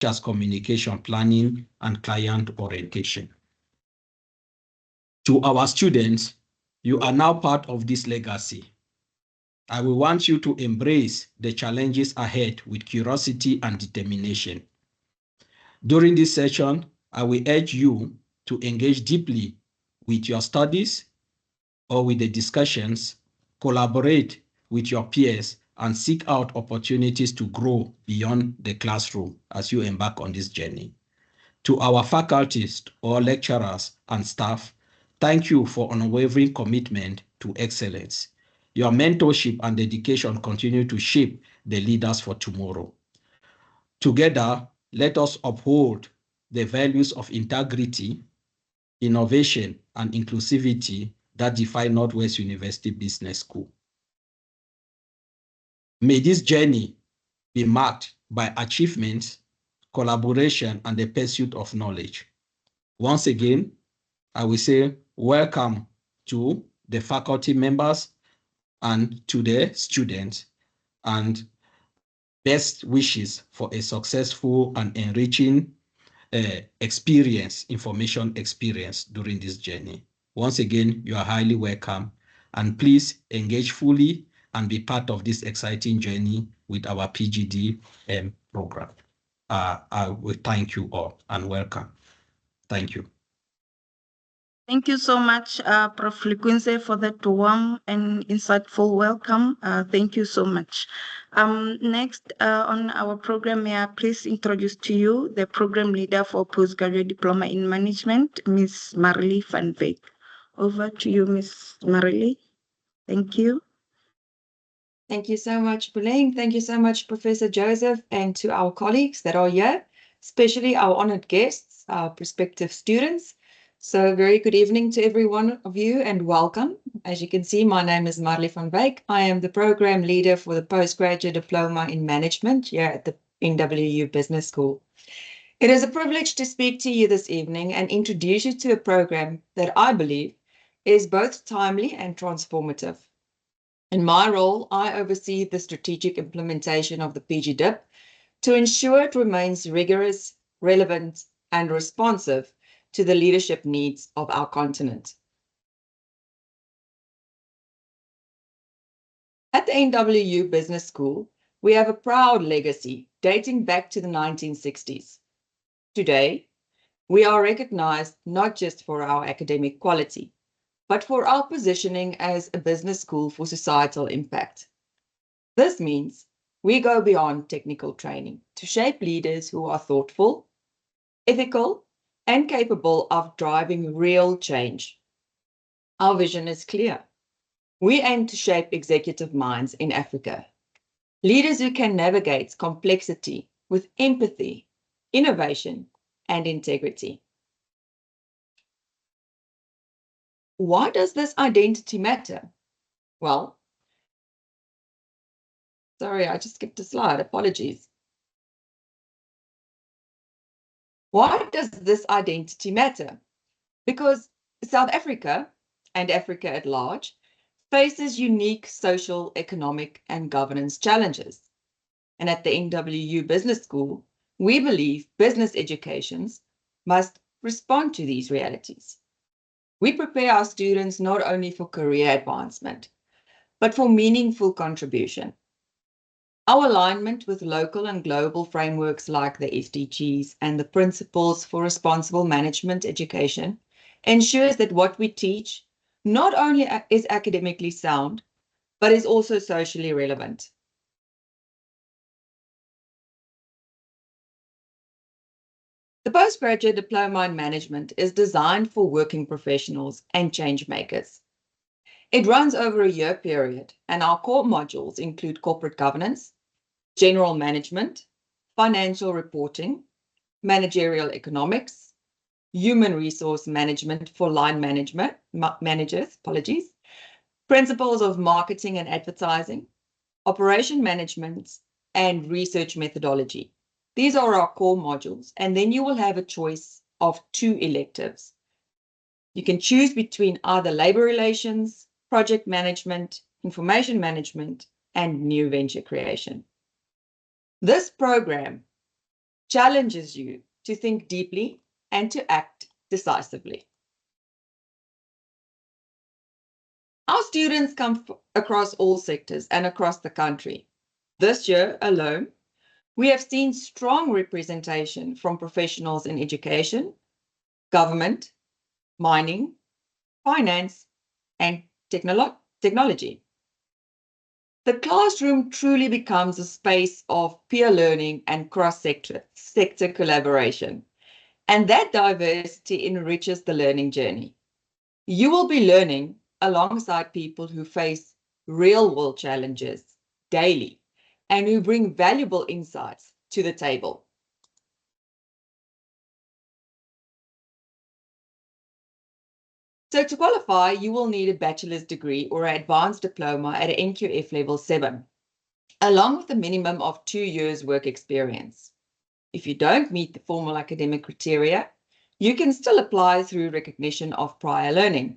as communication planning and client orientation. To our students, you are now part of this legacy. I will want you to embrace the challenges ahead with curiosity and determination. During this session, I will urge you to engage deeply with your studies or with the discussions, collaborate with your peers, and seek out opportunities to grow beyond the classroom as you embark on this journey. To our faculties or lecturers and staff, thank you for unwavering commitment to excellence. Your mentorship and dedication continue to shape the leaders for tomorrow. Together, let us uphold the values of integrity, innovation, and inclusivity that define Northwest University Business School. May this journey be marked by achievements, collaboration, and the pursuit of knowledge. Once again, I will say welcome to the faculty members and to the students, and best wishes for a successful and enriching information experience during this journey. Once again, you are highly welcome, and please engage fully and be part of this exciting journey with our PGD program. I will thank you all and welcome. Thank you. Thank you so much, Prof. Likwinze, for that warm and insightful welcome. Thank you so much. Next on our program, may I please introduce to you the program leader for Postgraduate Diploma in Management, Ms. Marley van Wyk. Over to you, Ms. Marley. Thank you. Thank you so much, Buleng. Thank you so much, Professor Joseph, and to our colleagues that are here, especially our honored guests, our prospective students. So very good evening to every one of you and welcome. As you can see, my name is Marley van Wyk. I am the program leader for the Postgraduate Diploma in Management here at the NWU Business School. It is a privilege to speak to you this evening and introduce you to a program that I believe is both timely and transformative. In my role, I oversee the strategic implementation of the PGDip to ensure it remains rigorous, relevant, and responsive to the leadership needs of our continent. At the NWU Business School, we have a proud legacy dating back to the 1960s. Today, we are recognized not just for our academic quality, but for our positioning as a business school for societal impact. This means we go beyond technical training to shape leaders who are thoughtful, ethical, and capable of driving real change. Our vision is clear. We aim to shape executive minds in Africa, leaders who can navigate complexity with empathy, innovation, and integrity. Why does this identity matter? Well, sorry, I just skipped a slide. Apologies. Why does this identity matter? Because South Africa, and Africa at large, faces unique social, economic, and governance challenges. And at the NWU Business School, we believe business educations must respond to these realities. We prepare our students not only for career advancement, but for meaningful contribution. Our alignment with local and global frameworks like the SDGs and the Principles for Responsible Management Education ensures that what we teach not only is academically sound, but is also socially relevant. The Postgraduate Diploma in Management is designed for working professionals and change makers. It runs over a year period, and our core modules include corporate governance, general management, financial reporting, managerial economics, human resource management for line managers, principles of marketing and advertising, operation management, and research methodology. These are our core modules, and then you will have a choice of 2 electives. You can choose between either labor relations, project management, information management, and new venture creation. This program challenges you to think deeply and to act decisively. Our students come across all sectors and across the country. This year alone, we have seen strong representation from professionals in education, government, mining, finance, and technology. The classroom truly becomes a space of peer learning and cross-sector collaboration, and that diversity enriches the learning journey. You will be learning alongside people who face real-world challenges daily and who bring valuable insights to the table. So to qualify, you will need a bachelor's degree or an advanced diploma at an NQF level 7, along with a minimum of 2 years work experience. If you don't meet the formal academic criteria, you can still apply through recognition of prior learning.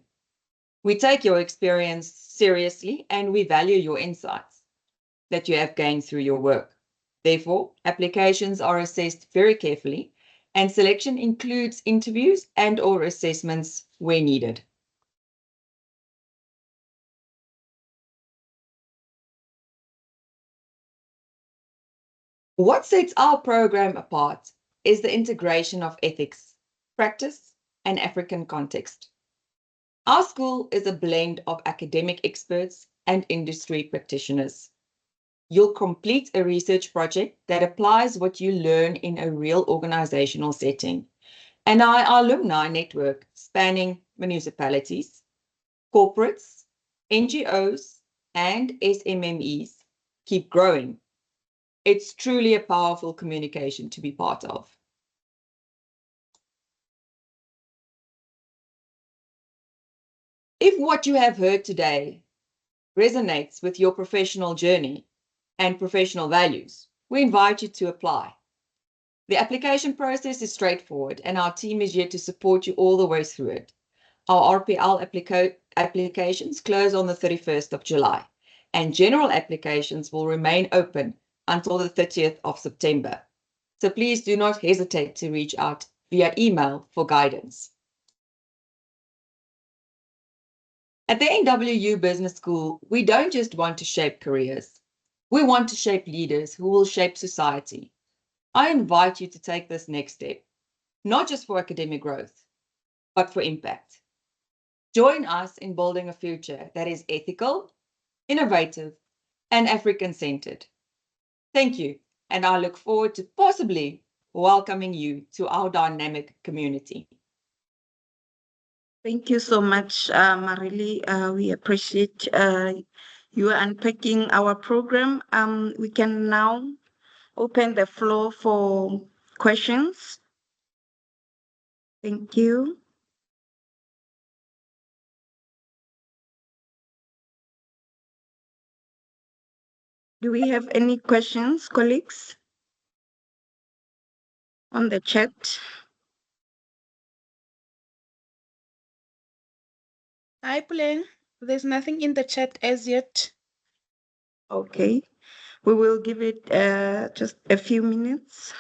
We take your experience seriously and we value your insights that you have gained through your work. Therefore, applications are assessed very carefully and selection includes interviews and/or assessments where needed. What sets our program apart is the integration of ethics, practice, and African context. Our school is a blend of academic experts and industry practitioners. You'll complete a research project that applies what you learn in a real organizational setting. And our alumni network spanning municipalities, corporates, NGOs, and SMMEs keep growing. It's truly a powerful communication to be part of. If what you have heard today resonates with your professional journey and professional values, we invite you to apply. The application process is straightforward and our team is here to support you all the way through it. Our RPL applications close on the 31st of July and general applications will remain open until the 30th of September. So please do not hesitate to reach out via email for guidance. At the NWU Business School, we don't just want to shape careers. We want to shape leaders who will shape society. I invite you to take this next step, not just for academic growth, but for impact. Join us in building a future that is ethical, innovative, and African-centered. Thank you, and I look forward to possibly welcoming you to our dynamic community. Thank you so much, Marily. We appreciate you unpacking our program. We can now open the floor for questions. Thank you. Do we have any questions, colleagues, on the chat? Hi, Puleng. There's nothing in the chat as yet. Okay, we will give it just a few minutes.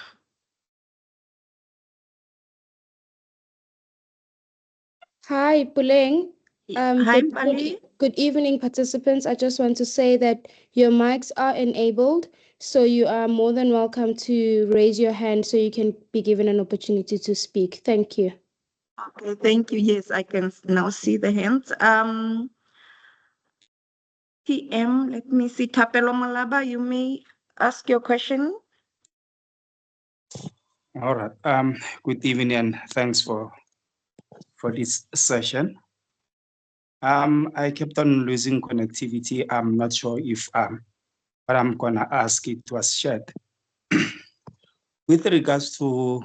Hi, Puleng. Hi, Mpali. Good evening, participants. I just want to say that your mics are enabled, so you are more than welcome to raise your hand so you can be given an opportunity to speak. Thank you. Okay, thank you. Yes, I can now see the hands. TM, let me see. Tapelo Malaba, you may ask your question. All right. Good evening and thanks for this session. I kept on losing connectivity. I'm not sure if what I'm gonna ask it was shared. With regards to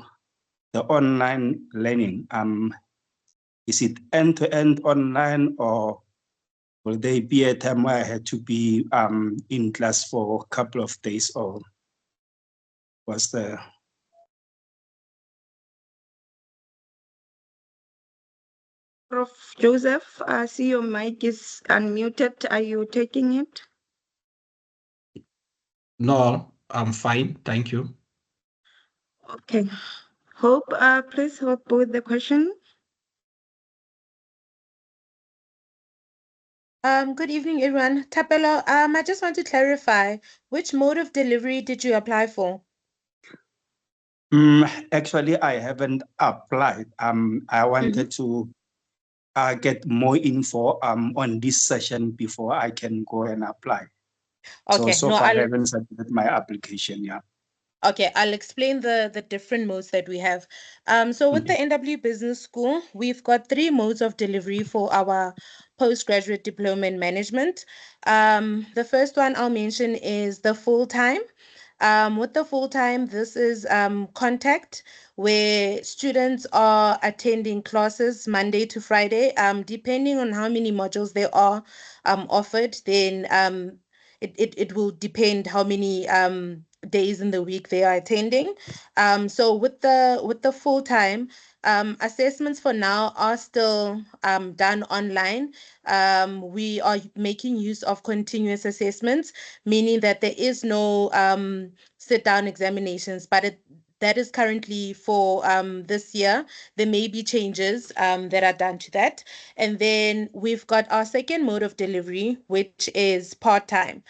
the online learning, is it end-to-end online or will there be a time where I had to be in class for a couple of days or was there? Prof. Joseph, I see your mic is unmuted. Are you taking it? No, I'm fine. Thank you. Okay. Hope, please help with the question. Good evening, everyone. Tapelo, I just want to clarify, which mode of delivery did you apply for? Actually, I haven't applied. I wanted to get more info on this session before I can go and apply. Okay, So no, far I haven't submitted my application. Yeah. Okay, I'll explain the different modes that we have. So with the NWU Business School, we've got 3 modes of delivery for our postgraduate diploma in management. The first one I'll mention is the full-time. With the full-time, this is contact, where students are attending classes Monday to Friday. Depending on how many modules there are offered, then it will depend how many days in the week they are attending. So with the full time, assessments for now are still done online. We are making use of continuous assessments, meaning that there is no sit down examinations, but that is currently for this year. There may be changes that are done to that. And then we've got our second mode of delivery, which is part time.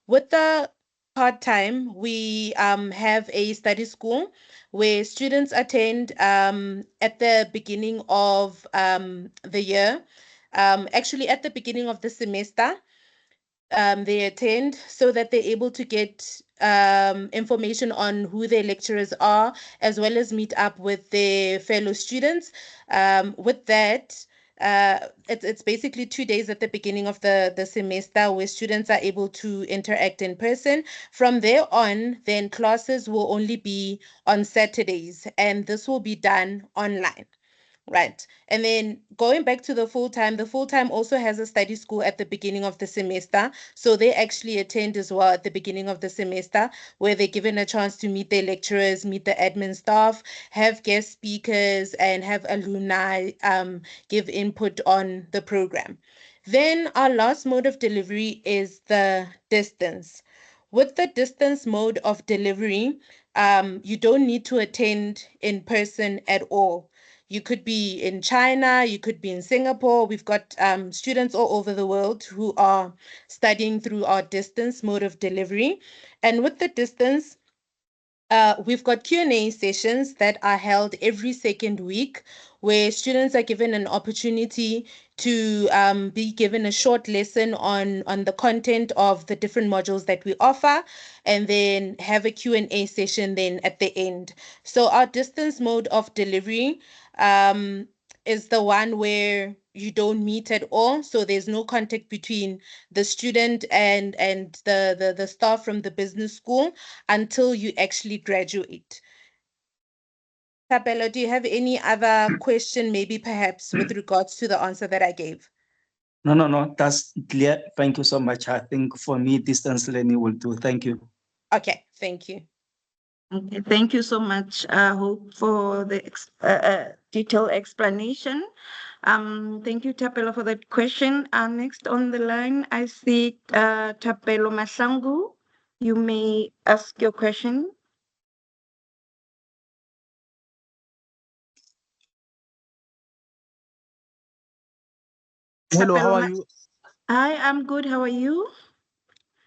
With the part-time, we have a study school where students attend at the beginning of the year, actually at the beginning of the semester. They attend so that they're able to get information on who their lecturers are, as well as meet up with their fellow students. With that, it's basically 2 days at the beginning of the semester where students are able to interact in person. From there on, then classes will only be on Saturdays, and this will be done online. Right. And then going back to the full-time also has a study school at the beginning of the semester. So they actually attend as well at the beginning of the semester, where they're given a chance to meet their lecturers, meet the admin staff, have guest speakers, and have alumni give input on the program. Then our last mode of delivery is the distance. With the distance mode of delivery, you don't need to attend in person at all. You could be in China, you could be in Singapore. We've got students all over the world who are studying through our distance mode of delivery. And with the distance, we've got Q&A sessions that are held every second week, where students are given an opportunity to be given a short lesson on the content of the different modules that we offer, and then have a Q&A session then at the end. So our distance mode of delivery is the one where you don't meet at all. So there's no contact between the student and the staff from the business school until you actually graduate. Tapelo, do you have any other question, maybe perhaps with regards to the answer that I gave? No, that's clear. Thank you so much. I think for me, distance learning will do. Thank you. Okay, thank you. Okay, thank you so much, Hope, for the detailed explanation. Thank you, Tapelo, for that question. Next on the line, I see Tapelo Masangu. You may ask your question. Hello, how Tapelo are Ma- you? Hi, I'm good. How are you?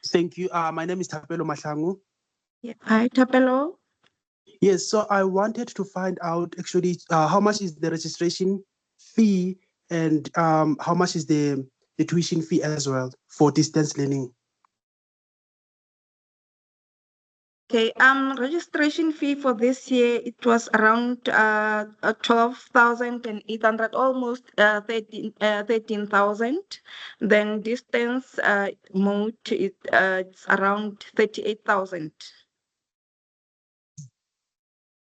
Thank you. My name is Tapelo Mahlangu. Yeah. Hi, Tapelo. Yes, so I wanted to find out actually how much is the registration fee and how much is the tuition fee as well for distance learning. Okay, registration fee for this year, it was around 12,800, almost 13,000. Then distance mode, it's around 38,000.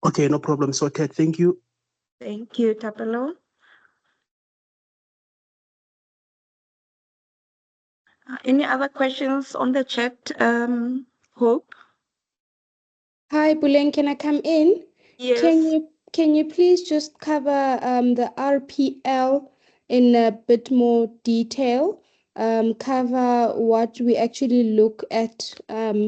Okay, no problem. So, okay, thank you. Thank you, Tapelo. Any other questions on the chat, Hope? Hi, Buleng, can I come in? Yes. Can you please just cover the RPL in a bit more detail? Cover what we actually look at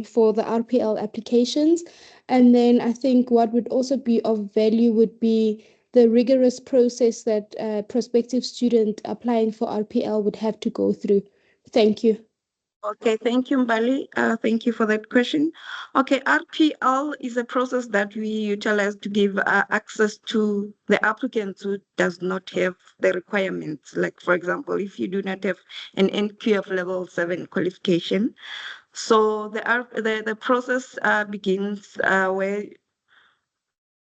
for the RPL applications. And then I think what would also be of value would be the rigorous process that a prospective student applying for RPL would have to go through. Thank you. Okay, thank you, Mbali. Thank you for that question. Okay, RPL is a process that we utilize to give access to the applicant who does not have the requirements. Like, for example, if you do not have an NQF level 7 qualification. So the process begins where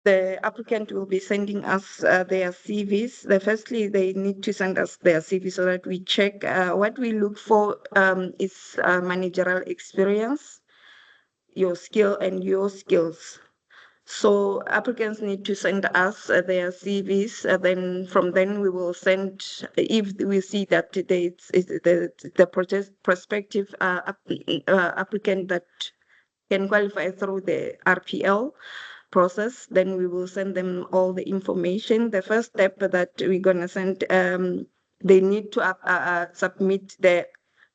the applicant will be sending us their CVs. Firstly, they need to send us their CV so that we check. What we look for is managerial experience, your skill and your skills. So applicants need to send us their CVs. Then from then we will send, if we see that the prospective applicant that can qualify through the RPL process, then we will send them all the information. The first step that we're going to send, they need to submit their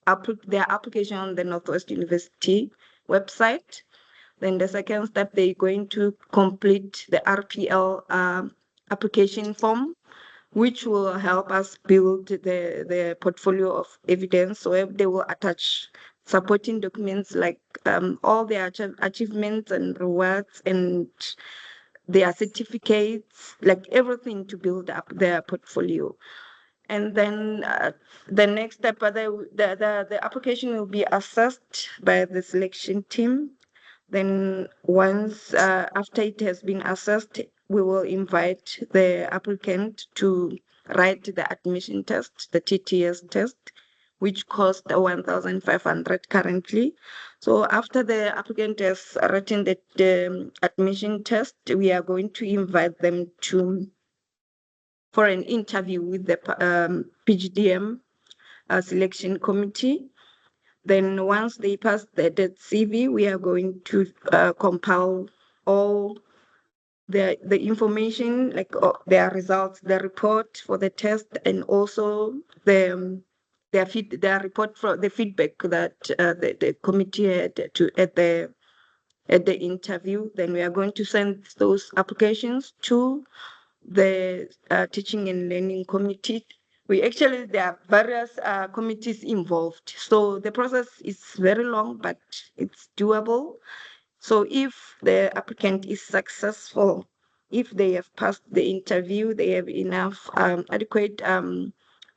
application on the Northwest University website. Then the second step, they're going to complete the RPL application form, which will help us build the portfolio of evidence. So they will attach supporting documents like all their achievements and rewards and their certificates, like everything to build up their portfolio. And then the next step, the application will be assessed by the selection team. Then once after it has been assessed, we will invite the applicant to write the admission test, the TTS test, which costs 1,500 currently. So after the applicant has written the admission test, we are going to invite them for an interview with the PGDM selection committee. Then once they pass the CV, we are going to compile all the information, like their results, the report for the test, and also their report for the feedback that the committee had at the interview. Then we are going to send those applications to the teaching and learning committee. There are various committees involved. So the process is very long, but it's doable. So if the applicant is successful, if they have passed the interview, they have enough adequate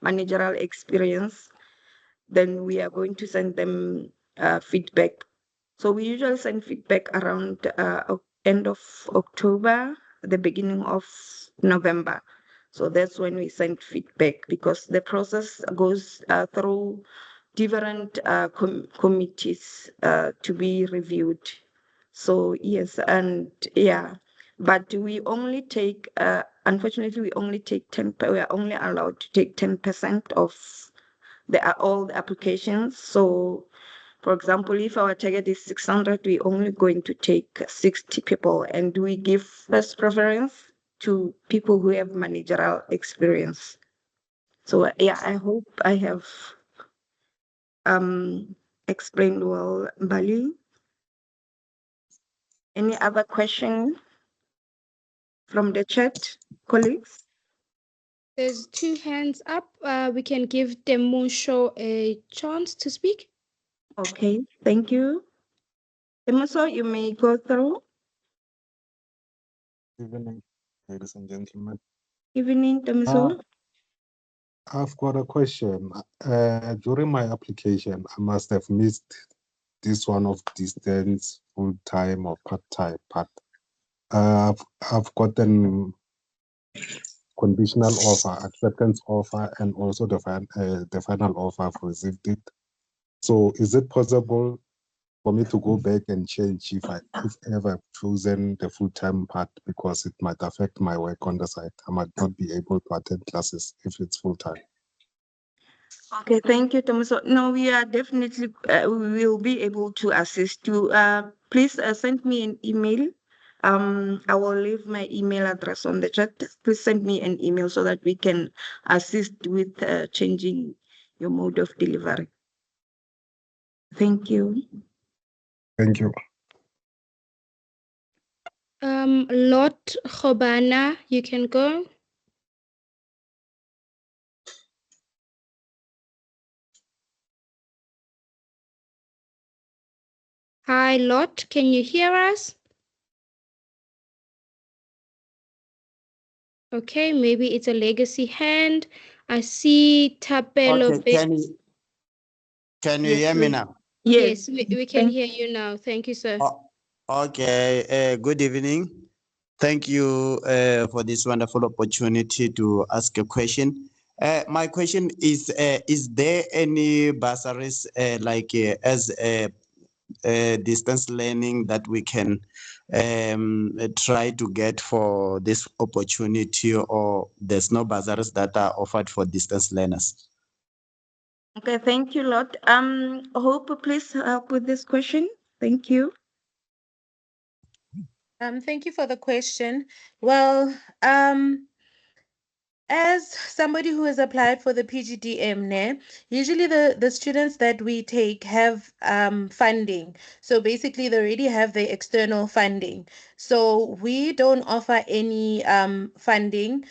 managerial experience, then we are going to send them feedback. So we usually send feedback around end of October, the beginning of November. So that's when we send feedback, because the process goes through different committees to be reviewed. So yes, and yeah, but we only take, unfortunately, we only take 10. We are only allowed to take 10% of all the applications. So, for example, if our target is 600, we're only going to take 60 people, and we give first preference to people who have managerial experience. So yeah, I hope I have explained well, Bali. Any other question from the chat, colleagues? There's 2 hands up. We can give Temusho a chance to speak. Okay, thank you. Temuso, you may go through. Evening, ladies and gentlemen. Evening, Temuso. I've got a question. During my application, I must have missed this one of distance, full-time or part-time part. I've gotten conditional offer, acceptance offer, and also the final offer. I've received it. So is it possible for me to go back and change if ever I've chosen the full-time part, because it might affect my work on the side? I might not be able to attend classes if it's full-time. Okay, thank you, Tomaso. No, we are definitely, we will be able to assist you. Please send me an email. I will leave my email address on the chat. Please send me an email so that we can assist with changing your mode of delivery. Thank you. Thank you. Lot Khobana, you can go. Hi, Lot, can you hear us? Okay, maybe it's a legacy hand. I see Tapelo. Okay, can you hear me now? Yes, we can hear you now. Thank you, sir. Okay, good evening. Thank you for this wonderful opportunity to ask a question. My question is there any bursaries as distance learning that we can try to get for this opportunity, or there's no bursaries that are offered for distance learners? Okay, thank you, Lot. Hope, please help with this question. Thank you. Thank you for the question. Well, as somebody who has applied for the PGDM, usually the students that we take have funding. So basically, they already have the external funding. So we don't offer any funding,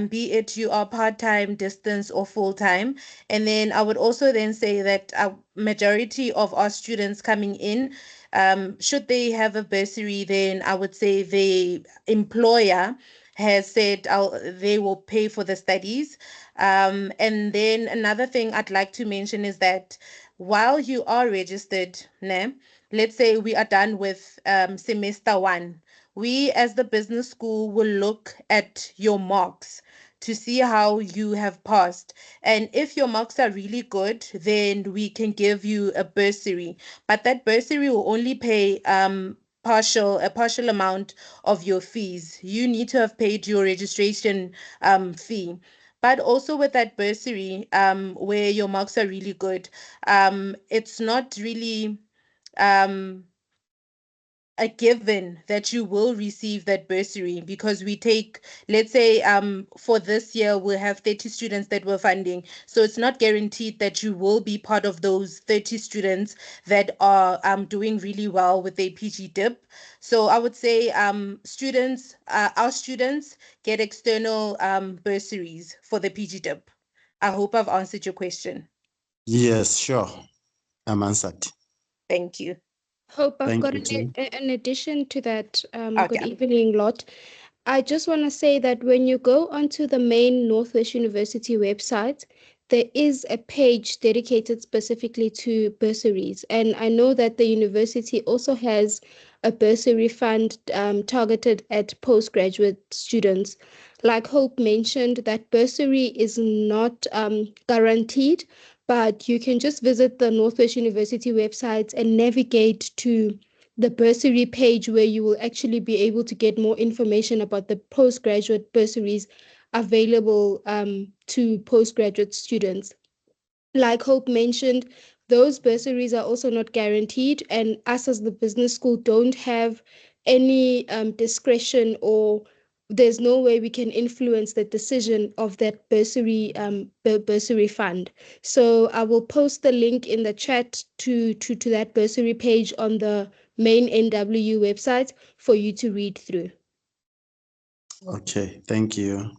be it you are part-time, distance, or full-time. And then I would also then say that a majority of our students coming in, should they have a bursary, then I would say the employer has said they will pay for the studies. And then another thing I'd like to mention is that while you are registered, let's say we are done with semester 1, we as the business school will look at your marks to see how you have passed. And if your marks are really good, then we can give you a bursary. But that bursary will only pay a partial amount of your fees. You need to have paid your registration fee. But also with that bursary, where your marks are really good, it's not really a given that you will receive that bursary, because we take, let's say, for this year we'll have 30 students that we're funding, so it's not guaranteed that you will be part of those 30 students that are doing really well with their PGDip. So I would say our students get external bursaries for the PGDip. I hope I've answered your question. Yes, sure. I'm answered. Thank you. Hope I've Thank got you, an addition to that. Good Okay. evening, Lot. I just want to say that when you go onto the main Northwest University website, there is a page dedicated specifically to bursaries. And I know that the university also has a bursary fund targeted at postgraduate students. Like Hope mentioned, that bursary is not guaranteed, but you can just visit the Northwest University website and navigate to the bursary page, where you will actually be able to get more information about the postgraduate bursaries available to postgraduate students. Like Hope mentioned, those bursaries are also not guaranteed, and us as the business school don't have any discretion, or there's no way we can influence the decision of that bursary fund. So I will post the link in the chat to that bursary page on the main NWU website for you to read through. Okay, thank you.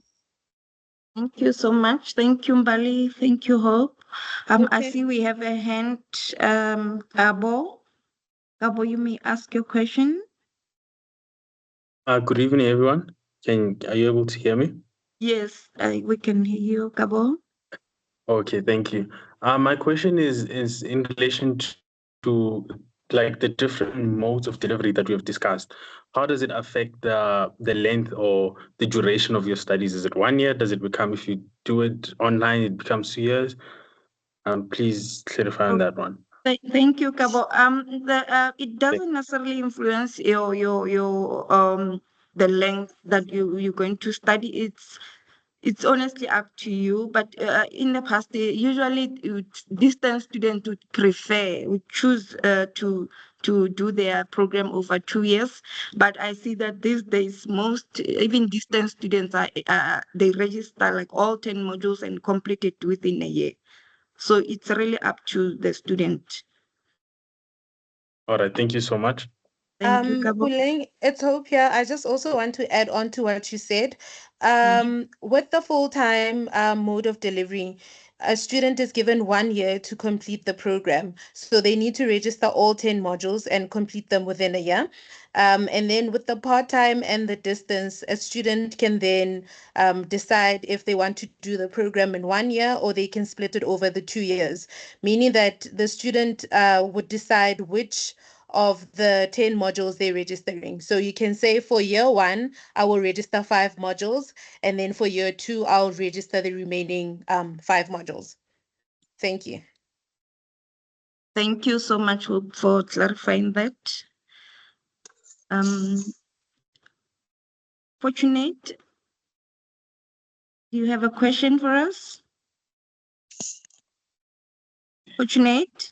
Thank you so much. Thank you, Mbali. Thank you, Hope. I see we have a hand, Gabo. Gabo, you may ask your question. Good evening, everyone. Are you able to hear me? Yes, we can hear you, Gabo. Okay, thank you. My question is in relation to like the different modes of delivery that we have discussed. How does it affect the length or the duration of your studies? Is it 1 year? Does it become, if you do it online, it becomes 2 years? Please clarify on that one. Thank you, Gabo. It doesn't necessarily influence your the length that you're going to study. It's honestly up to you, but in the past, usually distance students would choose to do their program over 2 years. But I see that these days, most even distance students they register like all 10 modules and complete it within a year. So it's really up to the student. All right, thank you so much. Thank you, Kabo. Puleng, it's Hope here. I just also want to add on to what you said. With the full-time mode of delivery, a student is given 1 year to complete the program. So they need to register all 10 modules and complete them within a year. And then with the part-time and the distance, a student can then decide if they want to do the program in 1 year or they can split it over the 2 years, meaning that the student would decide which of the 10 modules they're registering. So you can say for year 1, I will register 5 modules, and then for year 2, I'll register the remaining 5 modules. Thank you. Thank you so much for clarifying that. Fortunate, do you have a question for us? Fortunate?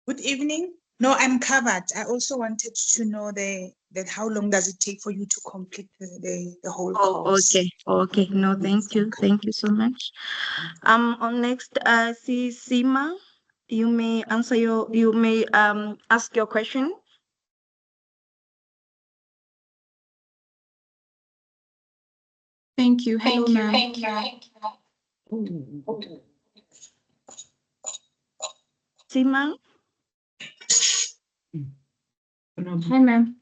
Good evening. No, I'm covered. I also wanted to know that how long does it take for you to complete the whole course? Okay. Okay. No, thank you. Thank you so much. On next, I see Sima. You may ask your question. Thank you. Hello, ma'am. Sima? Hi, ma'am.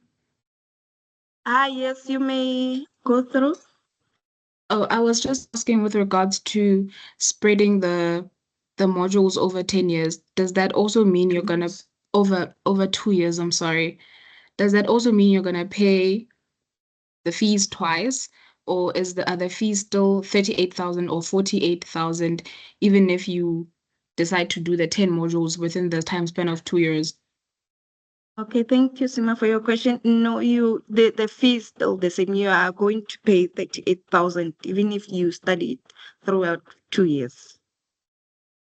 Yes, you may go through. Oh, I was just asking with regards to spreading the modules over 10 years. Does that also mean you're gonna over 2 years, I'm sorry. Does that also mean you're gonna pay the fees twice, or is the other fee still 38,000 or 48,000, even if you decide to do the 10 modules within the time span of 2 years? Okay, thank you, Sima, for your question. No, the fee is still the same. You are going to pay 38,000, even if you study it throughout 2 years.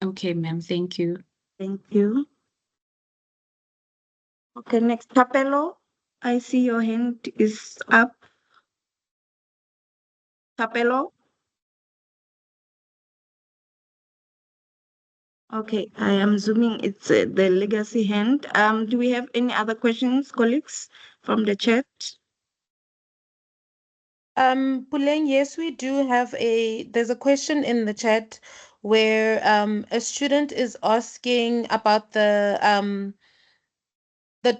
Okay, ma'am. Thank you. Thank you. Okay, next, Capello. I see your hand is up. Capello? Okay, I am zooming. It's the legacy hand. Do we have any other questions, colleagues, from the chat? Puleng, yes, we do have there's a question in the chat where a student is asking about the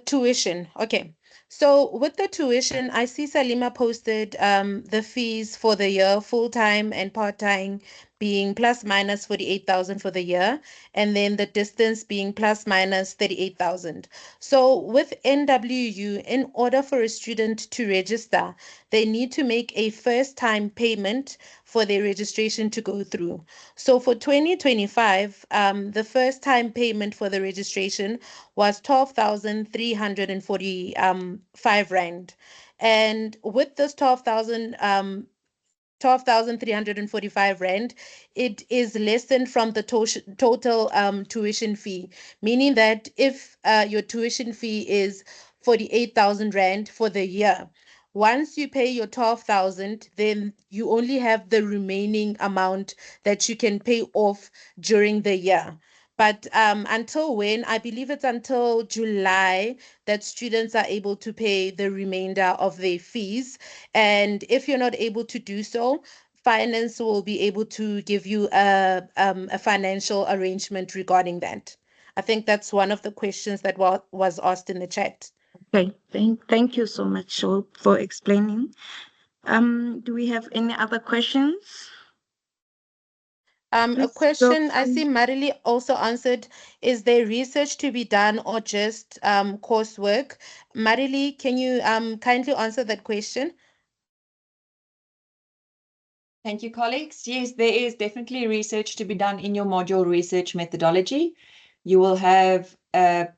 tuition. Okay. So with the tuition, I see Salima posted the fees for the year, full-time and part-time being plus minus 48,000 for the year, and then the distance being plus minus 38,000. So with NWU, in order for a student to register, they need to make a first-time payment for their registration to go through. So for 2025, the first-time payment for the registration was 12,345 rand. And with this 12,345 rand, it is lessened from the total tuition fee, meaning that if your tuition fee is 48,000 rand for the year, once you pay your 12,000, then you only have the remaining amount that you can pay off during the year. But until when? I believe it's until July that students are able to pay the remainder of their fees. And if you're not able to do so, finance will be able to give you a financial arrangement regarding that. I think that's one of the questions that was asked in the chat. Okay, thank you so much for explaining. Do we have any other questions? A question I see Marily also answered, is there research to be done or just coursework? Marily, can you kindly answer that question? Thank you, colleagues. Yes, there is definitely research to be done in your module research methodology. You will have an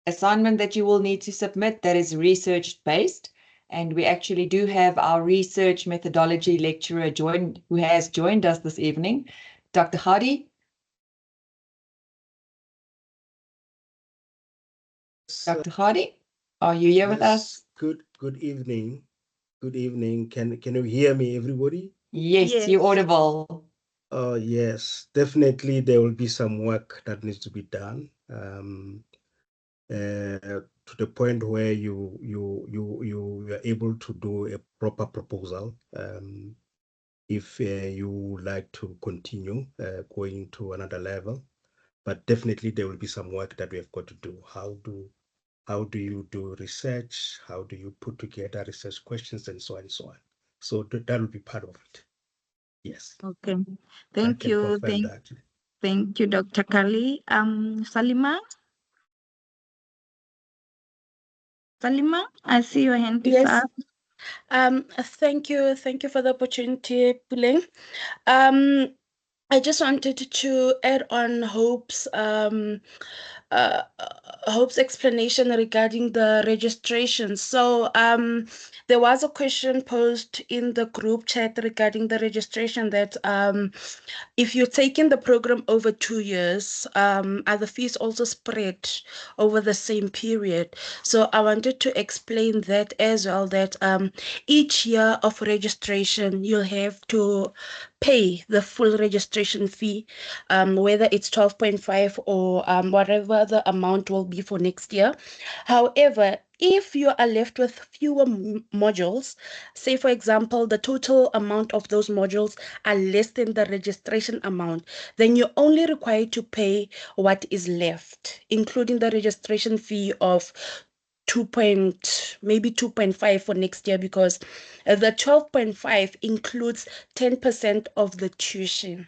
assignment that you will need to submit that is research-based. And we actually do have our research methodology lecturer who has joined us this evening, Dr. Hardy. Dr. Hardy, are you here with us? Good evening. Good evening. Can you hear me, everybody? Yes, you're audible. Yes, definitely there will be some work that needs to be done. to the point where you are able to do a proper proposal. If you would like to continue going to another level, but definitely there will be some work that we have got to do. How do you do research? How do you put together research questions and so on and so on? So that will be part of it. Yes. Okay. I Thank can you. confirm that. Thank you, Dr. Kali. Salima? Salima, I see your hand is Yes. up. Thank you for the opportunity, Puleng. I just wanted to add on Hope's explanation regarding the registration. So there was a question posed in the group chat regarding the registration that if you're taking the program over 2 years, are the fees also spread over the same period? So I wanted to explain that as well, that each year of registration, you'll have to pay the full registration fee, whether it's 12.5 or whatever the amount will be for next year. However, if you are left with fewer modules, say for example, the total amount of those modules are less than the registration amount, then you're only required to pay what is left, including the registration fee of maybe 2.5 for next year, because the 12.5 includes 10% of the tuition.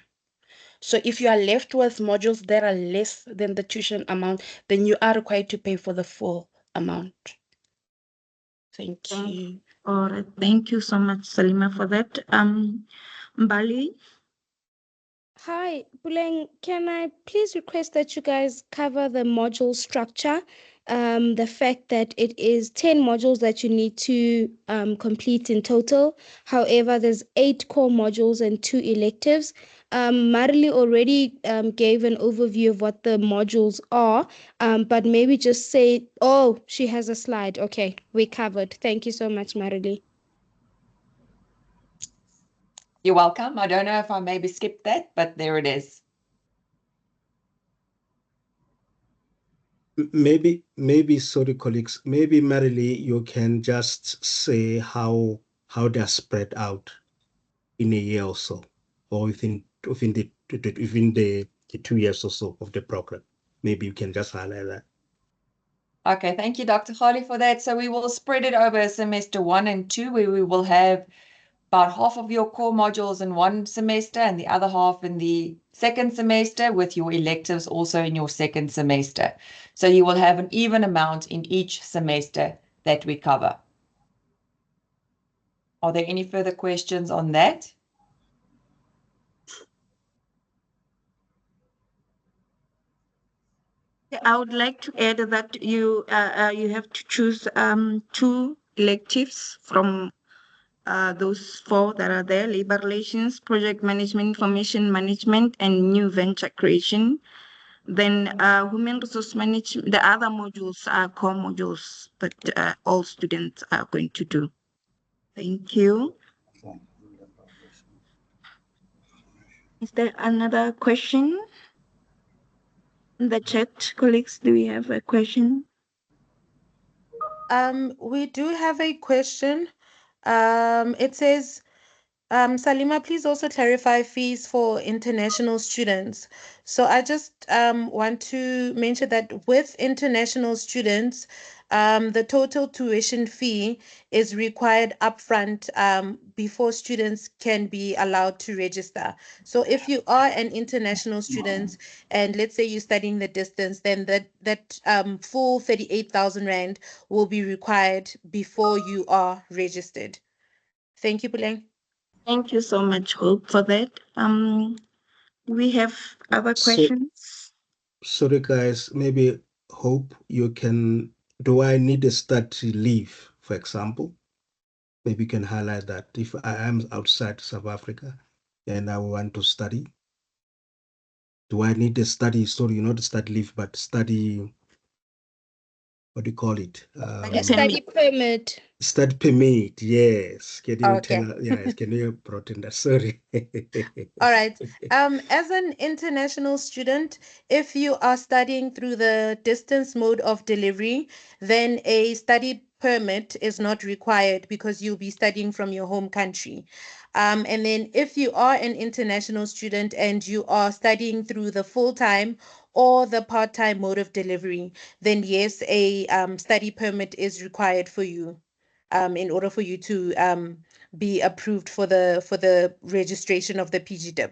So if you are left with modules that are less than the tuition amount, then you are required to pay for the full amount. Thank you. All right. Thank you so much, Salima, for that. Mbali? Hi, Puleng, can I please request that you guys cover the module structure? The fact that it is 10 modules that you need to complete in total. However, there's 8 core modules and 2 electives. Marley already gave an overview of what the modules are, but maybe just say, oh, she has a slide. Okay, we covered. Thank you so much, Marley. You're welcome. I don't know if I maybe skipped that, but there it is. Maybe, sorry, colleagues, maybe Marily, you can just say how they're spread out in a year or so, or within the 2 years or so of the program. Maybe you can just highlight that. Okay, thank you, Dr. Khali, for that. So we will spread it over semester 1 and 2, where we will have about half of your core modules in one semester and the other half in the second semester, with your electives also in your second semester. So you will have an even amount in each semester that we cover. Are there any further questions on that? I would like to add that you have to choose 2 electives from those 4 that are there: labor relations, project management, information management, and new venture creation. Then human resource management, the other modules are core modules that all students are going to do. Thank you. Is there another question in the chat? Colleagues, do we have a question? We do have a question. It says, Salima, please also clarify fees for international students. So I just want to mention that with international students, the total tuition fee is required upfront before students can be allowed to register. So if you are an international student and let's say you're studying the distance, then that full 38,000 Rand will be required before you are registered. Thank you, Puleng. Thank you so much, Hope, for that. We have other questions. Sorry, guys, maybe Hope, you can, do I need a study leave, for example? Maybe you can highlight that if I am outside South Africa and I want to study, do I need a study, sorry, not study leave, but study what do you call it? A study permit. Study permit, yes. Can you Okay. tell? Yes, can you broaden that? Sorry. All right. As an international student, if you are studying through the distance mode of delivery, then a study permit is not required because you'll be studying from your home country. And then if you are an international student and you are studying through the full-time or the part-time mode of delivery, then yes, a study permit is required for you in order for you to be approved for the registration of the PGDip.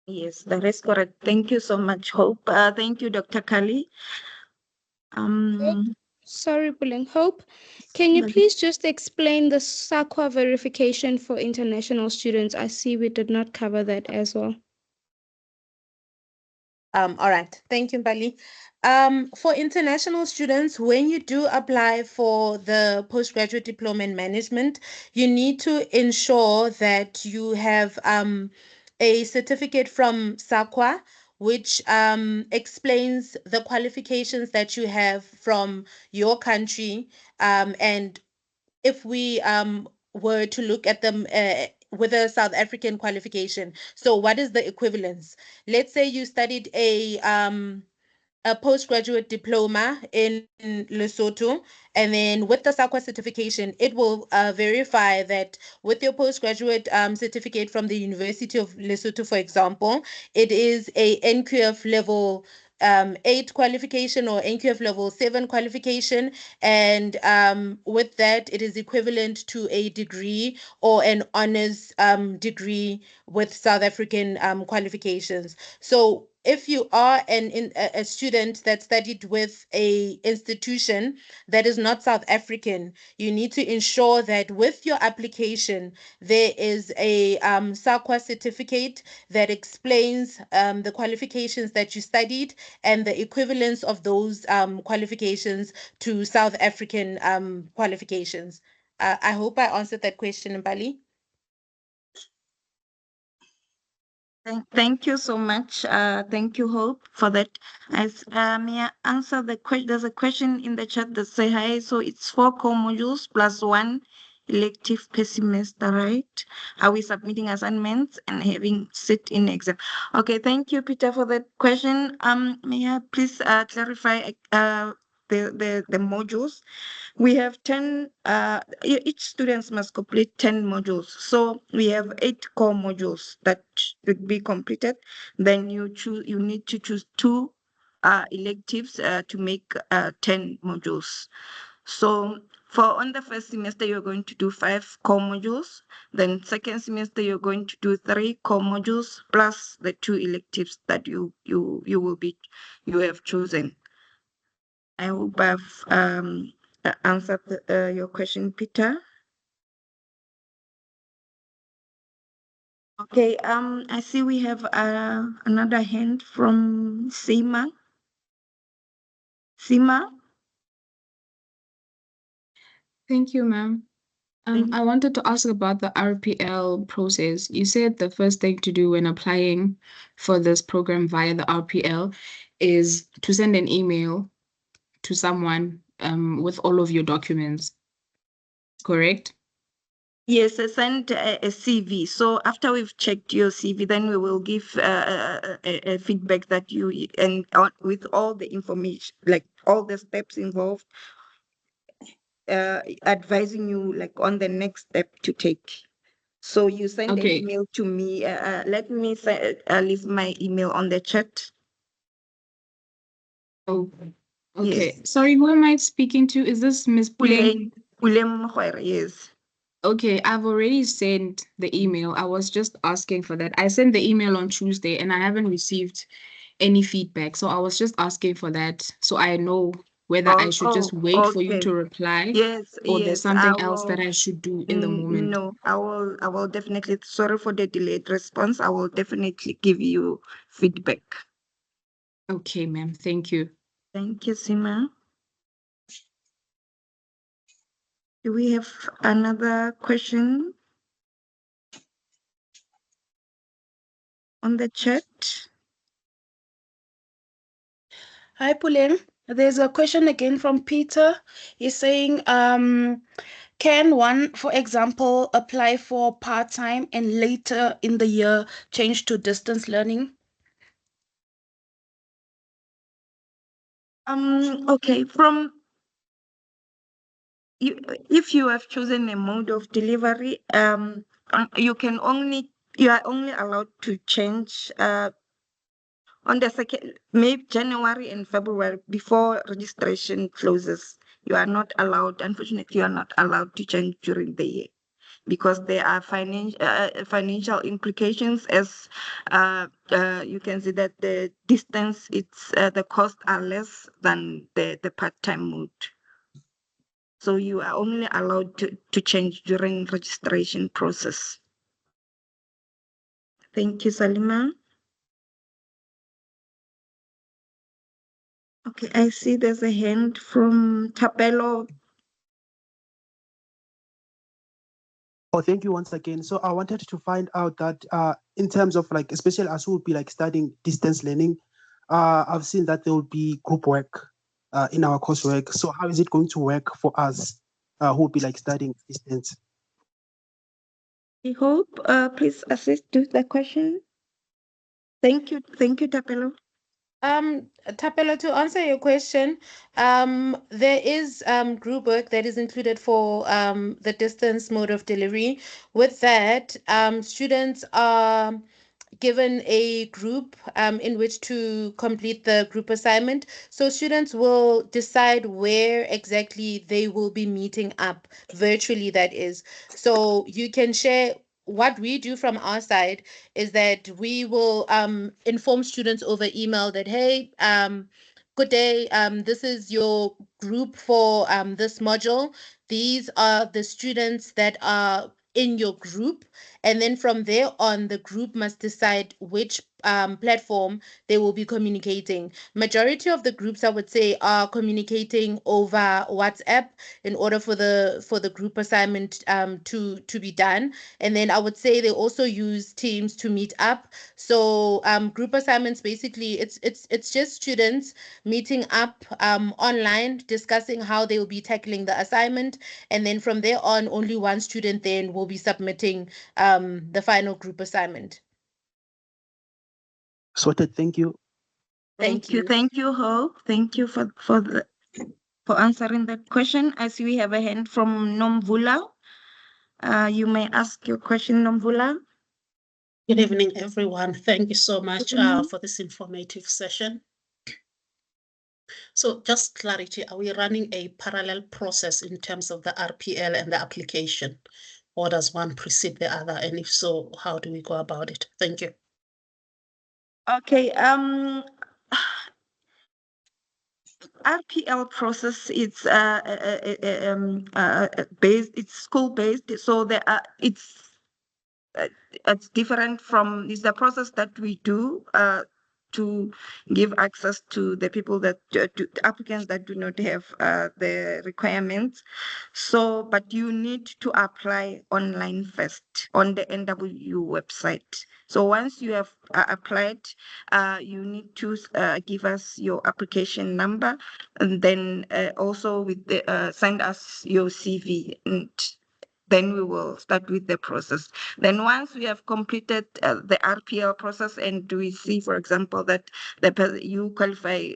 Yes, that is correct. Thank you so much, Hope. Thank you, Dr. Kali. Sorry, Puleng. Hope, can you please just explain the SAQA verification for international students? I see we did not cover that as well. All right. Thank you, Bali. For international students, when you do apply for the postgraduate diploma in management, you need to ensure that you have a certificate from SAQA, which explains the qualifications that you have from your country. And if we were to look at them with a South African qualification, so what is the equivalence? Let's say you studied a postgraduate diploma in Lesotho, and then with the SAQA certification, it will verify that with your postgraduate certificate from the University of Lesotho, for example, it is a NQF level 8 qualification or NQF level 7 qualification, and with that, it is equivalent to a degree or an honors degree with South African qualifications. So if you are a student that studied with a institution that is not South African, you need to ensure that with your application there is a SAQA certificate that explains the qualifications that you studied and the equivalence of those qualifications to South African qualifications. I hope I answered that question, Mbali. Thank you so much. Thank you, Hope, for that. As may I answer the question? There's a question in the chat that say hi. So it's 4 core modules plus 1 elective per semester, right? Are we submitting assignments and having sit in exam? Okay, thank you, Peter, for that question. May I please clarify the modules? We have 10, each students must complete 10 modules. So we have 8 core modules that should be completed. Then you need to choose 2 electives to make 10 modules. So on the first semester, you're going to do 5 core modules. Then second semester, you're going to do 3 core modules plus the 2 electives that you have chosen. I hope I've answered your question, Peter. Okay, I see we have another hand from Seema. Seema? Thank you, ma'am. I wanted to ask about the RPL process. You said the first thing to do when applying for this program via the RPL is to send an email to someone with all of your documents, correct? Yes, I sent a CV. So after we've checked your CV, then we will give a feedback that you, and with all the information, like all the steps involved, advising you like on the next step to take. So you send an email to me. Let me leave my email on the chat. Oh, okay. Yes. Sorry, who am I speaking to? Is this Miss Puleng? Puleng, yes. Okay, I've already sent the email. I was just asking for that. I sent the email on Tuesday and I haven't received any feedback. So I was just asking for that so I know whether I should just wait for you to reply. Yes, or there's something else that I should do in the moment. No, I will definitely, sorry for the delayed response. I will definitely give you feedback. Okay, ma'am. Thank you. Thank you, Seema. Do we have another question on the chat? Hi, Puleng. There's a question again from Peter. He's saying, can one, for example, apply for part-time and later in the year change to distance learning? Okay, if you have chosen a mode of delivery, you are only allowed to change on the second, May, January and February before registration closes. You are not allowed, unfortunately, you are not allowed to change during the year because there are financial implications, as you can see that the distance, the costs are less than the part-time mode. So you are only allowed to change during registration process. Thank you, Salima. Okay, I see there's a hand from Tapelo. Oh, thank you once again. So I wanted to find out that in terms of like, especially as we will be like studying distance learning, I've seen that there will be group work in our coursework. So how is it going to work for us who will be like studying distance? I hope, please assist to the question. Thank you, Tapelo. Tapelo, to answer your question, there is group work that is included for the distance mode of delivery. With that, students are given a group in which to complete the group assignment. So students will decide where exactly they will be meeting up virtually, that is. So you can share. What we do from our side is that we will inform students over email that, hey, good day, this is your group for this module. These are the students that are in your group. And then from there on, the group must decide which platform they will be communicating. Majority of the groups, I would say, are communicating over WhatsApp in order for the group assignment to be done. And then I would say they also use Teams to meet up. So group assignments, basically, it's just students meeting up online, discussing how they will be tackling the assignment. And then from there on, only one student then will be submitting the final group assignment. Sorted, thank you. Thank you, Hope. Thank you for answering that question. As we have a hand from Nomvula, you may ask your question, Nomvula. Good evening, everyone. Thank you so much for this informative session. So just clarity, are we running a parallel process in terms of the RPL and the application? Or does one precede the other? And if so, how do we go about it? Thank you. Okay, RPL process, it's based, it's school based, so there are it's different from, it's the process that we do to give access to the people that to applicants that do not have the requirements. So, but you need to apply online first on the NWU website. So once you have applied, you need to give us your application number, and then also with the send us your CV, and then we will start with the process. Then once we have completed the RPL process and we see, for example, that you qualify,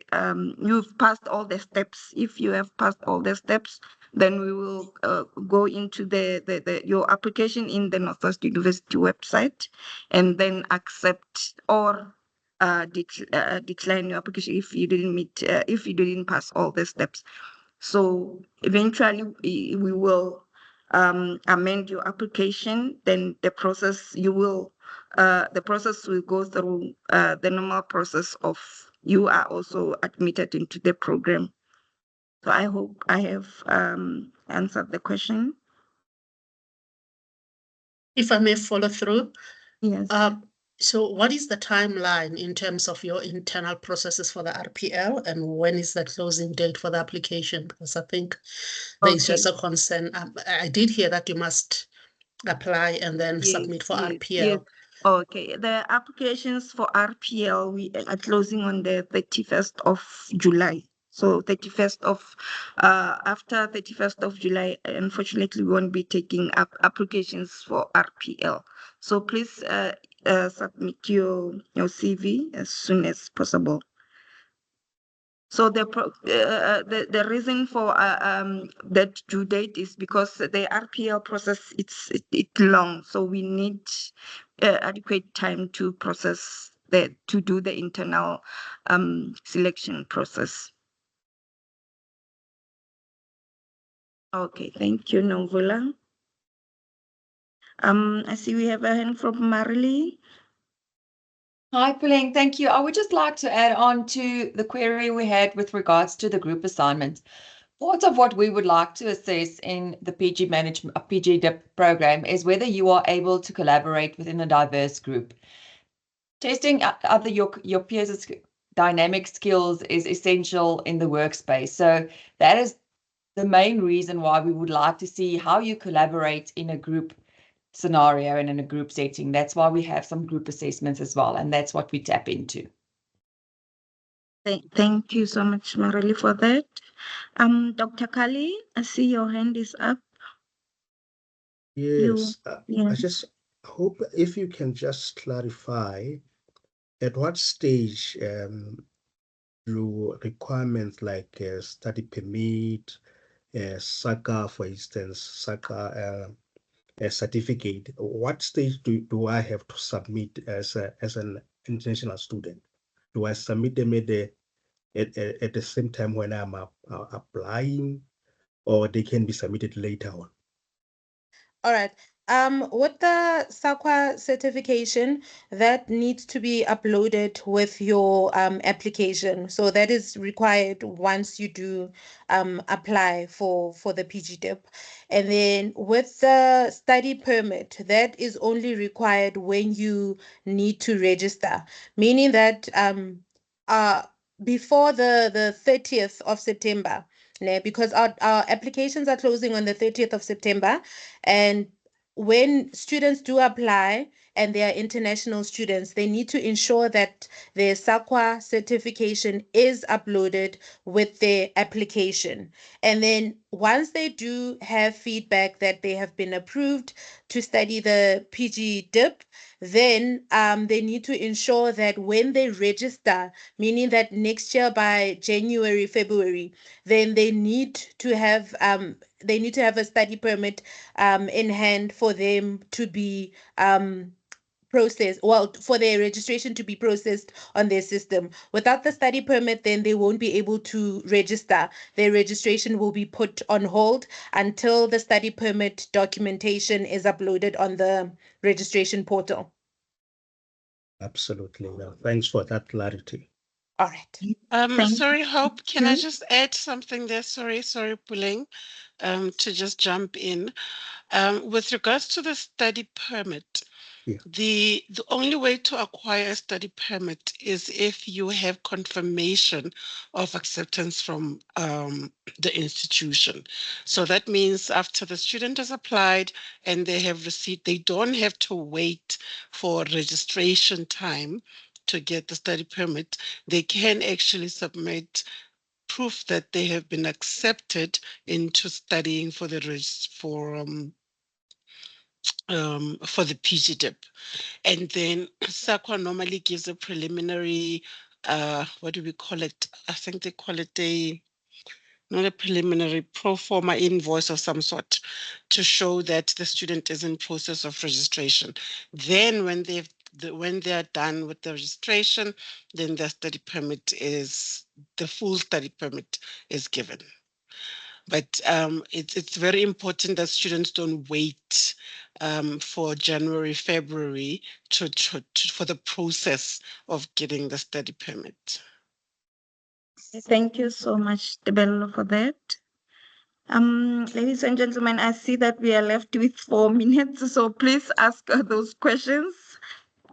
you've passed all the steps. If you have passed all the steps, then we will go into your application in the Northwest University website, and then accept or decline your application if you didn't meet, if you didn't pass all the steps. So eventually we will amend your application. Then the process will go through the normal process of you are also admitted into the program. So I hope I have answered the question. If I may follow through. Yes. So what is the timeline in terms of your internal processes for the RPL, and when is the closing date for the application? Because I think there is just a concern. I did hear that you must apply and then submit for RPL. Yes. Okay, the applications for RPL we are closing on the 31st of July. So 31st of, after 31st of July, unfortunately, we won't be taking up applications for RPL. So please submit your CV as soon as possible. So the reason for that due date is because the RPL process it's long, so we need adequate time to process to do the internal selection process. Okay, thank you, Novula. I see we have a hand from Marley. Hi, Puleng. Thank you. I would just like to add on to the query we had with regards to the group assignment. Part of what we would like to assess in the PGDip program is whether you are able to collaborate within a diverse group. Testing other your peers' dynamic skills is essential in the workspace. So that is the main reason why we would like to see how you collaborate in a group scenario and in a group setting. That's why we have some group assessments as well, and that's what we tap into. Thank you so much, Marily, for that. Dr. Kali, I see your hand is up. Yes, yeah. I just hope if you can just clarify at what stage your requirements like study permit, SACA, for instance, SACA a certificate, what stage do I have to submit as an international student? Do I submit them at the same time when I'm applying, or they can be submitted later on? All right. With the SAQA certification, that needs to be uploaded with your application. So that is required once you do apply for the PGDip. And then with the study permit, that is only required when you need to register, meaning that before the 30th of September, because our applications are closing on the 30th of September. And when students do apply and they are international students, they need to ensure that their SAQA certification is uploaded with their application. And then once they do have feedback that they have been approved to study the PGDip, then they need to ensure that when they register, meaning that next year by January, February, then they need to have a study permit in hand for them to be processed, well, for their registration to be processed on their system. Without the study permit, then they won't be able to register. Their registration will be put on hold until the study permit documentation is uploaded on the registration portal. Absolutely. No, thanks for that clarity. All right. Sorry, Hope, can I just add something there? Sorry, Puleng, to just jump in. With regards to the study permit, the only way to acquire a study permit is if you have confirmation of acceptance from the institution. So that means after the student has applied and they have received, they don't have to wait for registration time to get the study permit. They can actually submit proof that they have been accepted into studying for the PGDip. And then SAQA normally gives a preliminary, what do we call it? I think they call it not a preliminary, pro forma invoice of some sort to show that the student is in process of registration. Then when they are done with the registration, then the full study permit is given. But it's very important that students don't wait for January, February for the process of getting the study permit. Thank you so much, Debello, for that. Ladies and gentlemen, I see that we are left with 4 minutes, so please ask those questions.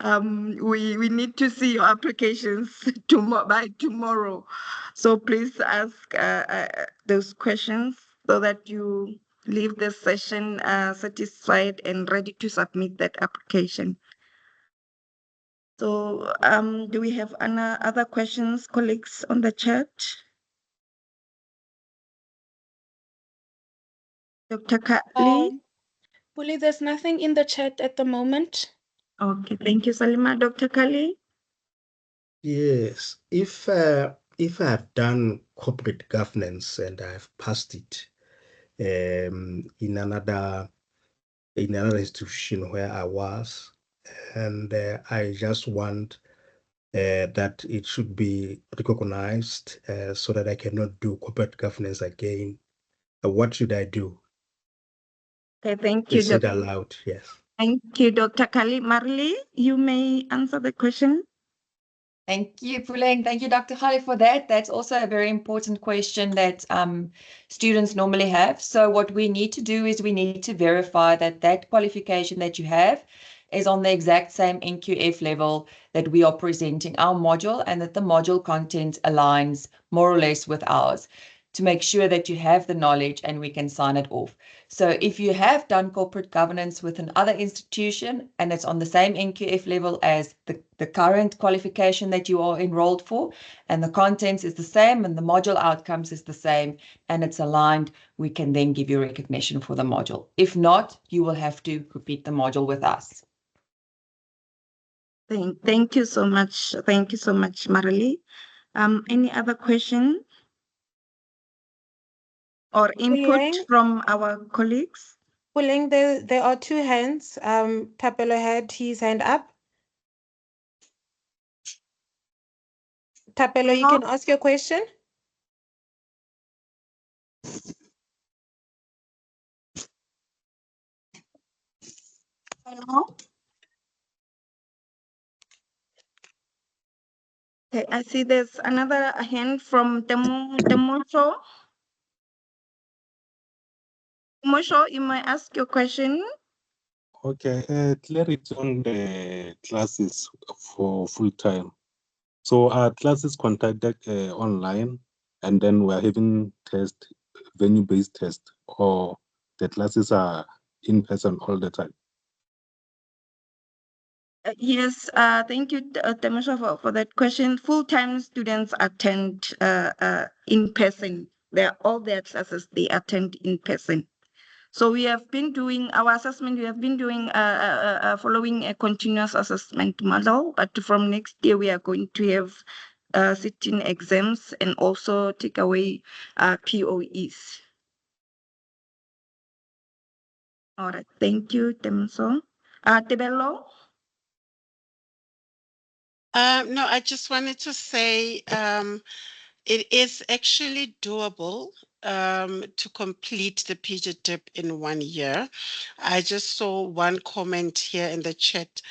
We need to see your applications by tomorrow. So please ask those questions so that you leave the session satisfied and ready to submit that application. So do we have other questions, colleagues, on the chat? Dr. Kali? Puli, there's nothing in the chat at the moment. Okay, thank you, Salima. Dr. Kali? Yes, if I've done corporate governance and I've passed it in another institution where I was, and I just want that it should be recognized so that I cannot do corporate governance again. What should I do? Okay, thank you, Please say it Dr. aloud, yes. Thank you, Dr. Kali. Marley, you may answer the question. Thank you, Puleng. Thank you, Dr. Khali, for that. That's also a very important question that students normally have. So what we need to do is we need to verify that that qualification that you have is on the exact same NQF level that we are presenting our module, and that the module content aligns more or less with ours, to make sure that you have the knowledge and we can sign it off. So if you have done corporate governance with another institution and it's on the same NQF level as the current qualification that you are enrolled for, and the contents is the same and the module outcomes is the same and it's aligned, we can then give you recognition for the module. If not, you will have to repeat the module with us. Thank you so much. Thank you so much, Marley. Any other question or input from our colleagues? Pulling, there are two hands. Tapelo had his hand up. Tapelo, you can ask your question. Hello? Okay, I see there's another hand from Temosho. Temosho, you may ask your question. Okay, clarity on the classes for full time. So are classes conducted online, and then we're having venue-based test, or the classes are in person all the time? Yes, thank you, Temosho, for that question. Full-time students attend in person. All their classes, they attend in person. So we have been doing our assessment, we have been doing following a continuous assessment model, but from next year we are going to have sitting exams and also take away POEs. All right, thank you, Temso. Tebello? No, I just wanted to say it is actually doable to complete the PGDip in 1 year. I just saw one comment here in the chat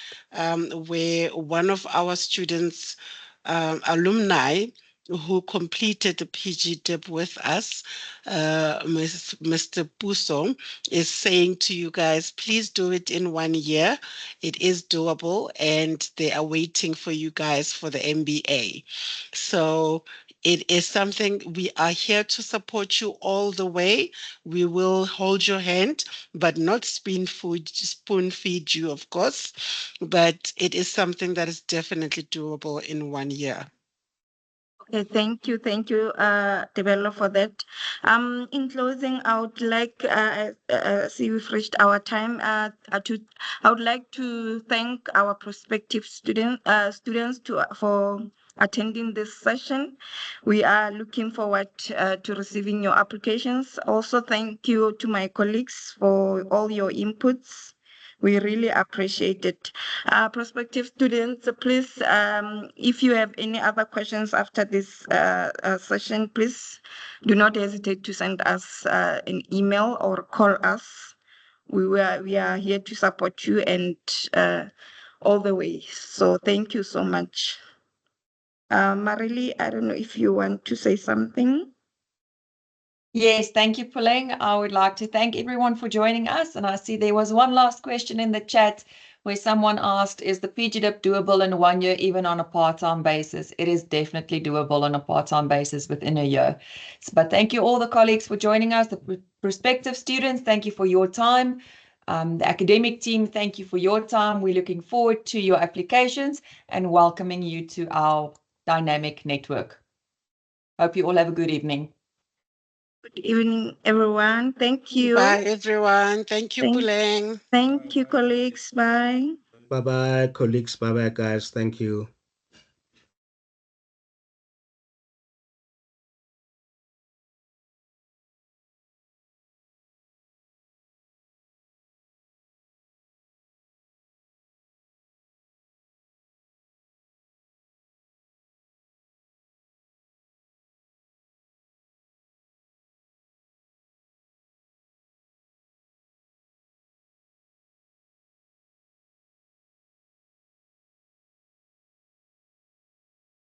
where one of our students, alumni, who completed the PGDip with us, Mr. Puso, is saying to you guys, please do it in 1 year. It is doable, and they are waiting for you guys for the MBA. So it is something we are here to support you all the way. We will hold your hand, but not spoon feed you, of course. But it is something that is definitely doable in 1 year. Okay, thank you, Tebello, for that. In closing, I would like, see we've reached our time. I would like to thank our prospective students for attending this session. We are looking forward to receiving your applications. Also, thank you to my colleagues for all your inputs. We really appreciate it. Prospective students, please, if you have any other questions after this session, please do not hesitate to send us an email or call us. We are here to support you and all the way. So thank you so much. Marily, I don't know if you want to say something. Yes, thank you, Puleng. I would like to thank everyone for joining us. And I see there was one last question in the chat where someone asked, is the PGDip doable in 1 year, even on a part-time basis? It is definitely doable on a part-time basis within a year. But thank you all the colleagues for joining us, the prospective students, thank you for your time. The academic team, thank you for your time. We're looking forward to your applications and welcoming you to our dynamic network. Hope you all have a good evening. Good evening, everyone. Thank you. Bye, everyone. Thank you, Puleng. Thank you, colleagues. Bye. Bye-bye, colleagues. Bye-bye, guys. Thank you.